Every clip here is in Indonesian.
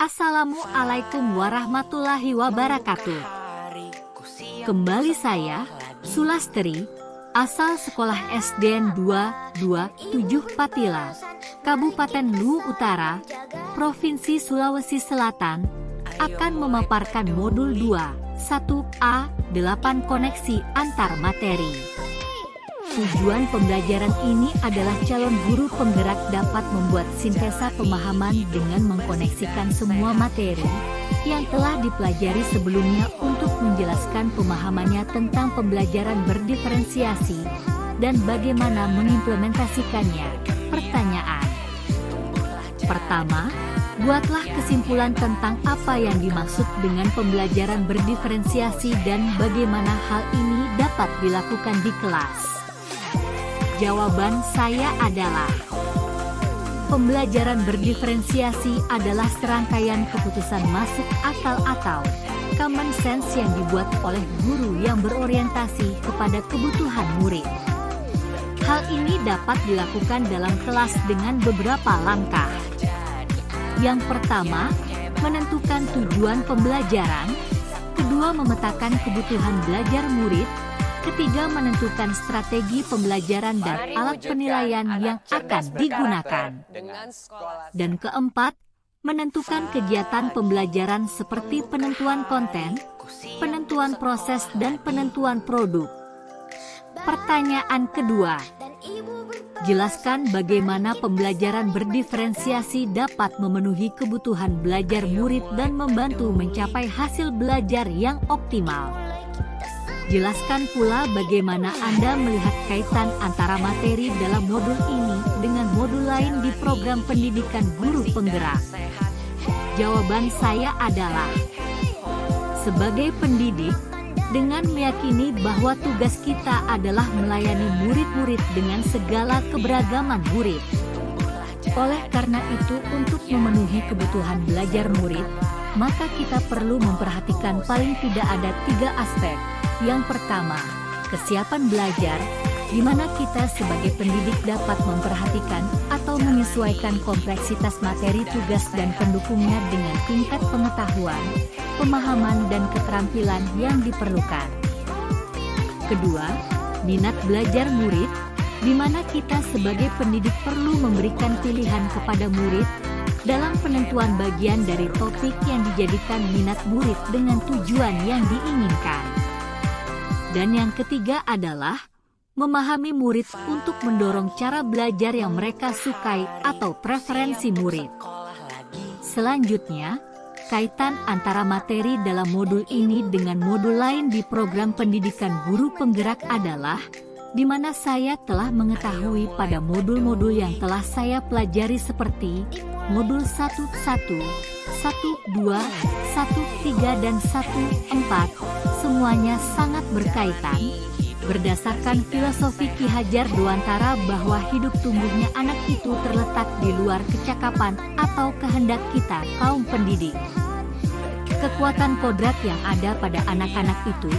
Assalamualaikum warahmatullahi wabarakatuh. Kembali saya, Sulastri, asal sekolah SDN 227 Patila, Kabupaten Luwu Utara, Provinsi Sulawesi Selatan, akan memaparkan modul 2, 1A, 8 koneksi antar materi. Tujuan pembelajaran ini adalah calon guru penggerak dapat membuat sintesa pemahaman dengan mengkoneksikan semua materi yang telah dipelajari sebelumnya untuk menjelaskan pemahamannya tentang pembelajaran berdiferensiasi dan bagaimana mengimplementasikannya. Pertanyaan pertama, buatlah kesimpulan tentang apa yang dimaksud dengan pembelajaran berdiferensiasi dan bagaimana hal ini dapat dilakukan di kelas. Jawaban saya adalah, pembelajaran berdiferensiasi adalah serangkaian keputusan masuk akal atau common sense yang dibuat oleh guru yang berorientasi kepada kebutuhan murid. Hal ini dapat dilakukan dalam kelas dengan beberapa langkah. Yang pertama, menentukan tujuan pembelajaran. Kedua, memetakan kebutuhan belajar murid. Ketiga, menentukan strategi pembelajaran dan alat penilaian yang akan digunakan. Dan keempat, menentukan kegiatan pembelajaran seperti penentuan konten, penentuan proses, dan penentuan produk. Pertanyaan kedua, jelaskan bagaimana pembelajaran berdiferensiasi dapat memenuhi kebutuhan belajar murid dan membantu mencapai hasil belajar yang optimal. Jelaskan pula bagaimana Anda melihat kaitan antara materi dalam modul ini dengan modul lain di program pendidikan guru penggerak. Jawaban saya adalah, sebagai pendidik, dengan meyakini bahwa tugas kita adalah melayani murid-murid dengan segala keberagaman murid. Oleh karena itu, untuk memenuhi kebutuhan belajar murid, maka kita perlu memperhatikan paling tidak ada 3 aspek. Yang pertama, kesiapan belajar, di mana kita sebagai pendidik dapat memperhatikan atau menyesuaikan kompleksitas materi tugas dan pendukungnya dengan tingkat pengetahuan, pemahaman, dan keterampilan yang diperlukan. Kedua, minat belajar murid, di mana kita sebagai pendidik perlu memberikan pilihan kepada murid dalam penentuan bagian dari topik yang dijadikan minat murid dengan tujuan yang diinginkan. Dan yang ketiga adalah memahami murid untuk mendorong cara belajar yang mereka sukai atau preferensi murid. Selanjutnya, kaitan antara materi dalam modul ini dengan modul lain di program pendidikan guru penggerak adalah, di mana saya telah mengetahui pada modul-modul yang telah saya pelajari seperti modul 1.1, 1.2, 1.3, dan 1.4, semuanya sangat berkaitan. Berdasarkan filosofi Ki Hajar Dewantara bahwa hidup tumbuhnya anak itu terletak di luar kecakapan atau kehendak kita kaum pendidik. Kekuatan kodrat yang ada pada anak-anak itu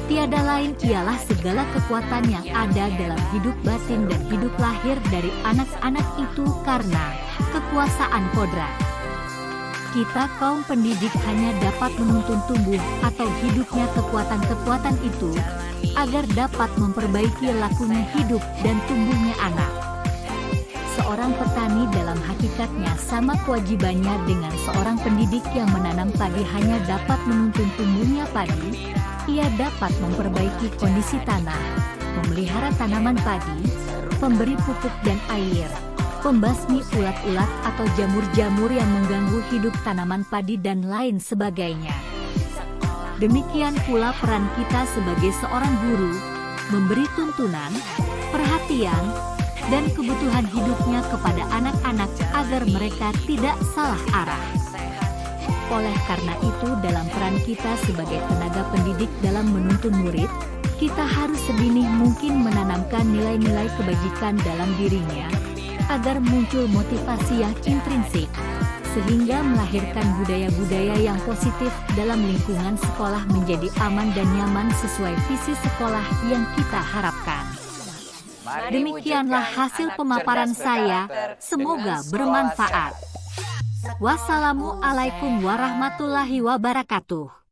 tiada lain ialah segala kekuatan yang ada dalam hidup batin dan hidup lahir dari anak-anak itu karena kekuasaan kodrat. Kita kaum pendidik hanya dapat menuntun tumbuh atau hidupnya kekuatan-kekuatan itu agar dapat memperbaiki lakunya hidup dan tumbuhnya anak. Seorang petani dalam hakikatnya sama kewajibannya dengan seorang pendidik yang menanam padi hanya dapat menuntun tumbuhnya padi. Ia dapat memperbaiki kondisi tanah, memelihara tanaman padi, pemberi pupuk dan air, pembasmi ulat-ulat atau jamur-jamur yang mengganggu hidup tanaman padi dan lain sebagainya. Demikian pula peran kita sebagai seorang guru, memberi tuntunan, perhatian, dan kebutuhan hidupnya kepada anak-anak agar mereka tidak salah arah. Oleh karena itu, dalam peran kita sebagai tenaga pendidik dalam menuntun murid, kita harus sedini mungkin menanamkan nilai-nilai kebajikan dalam dirinya, agar muncul motivasi yang intrinsik, sehingga melahirkan budaya-budaya yang positif dalam lingkungan sekolah menjadi aman dan nyaman sesuai visi sekolah yang kita harapkan. Demikianlah hasil pemaparan saya, semoga bermanfaat. Wassalamualaikum warahmatullahi wabarakatuh.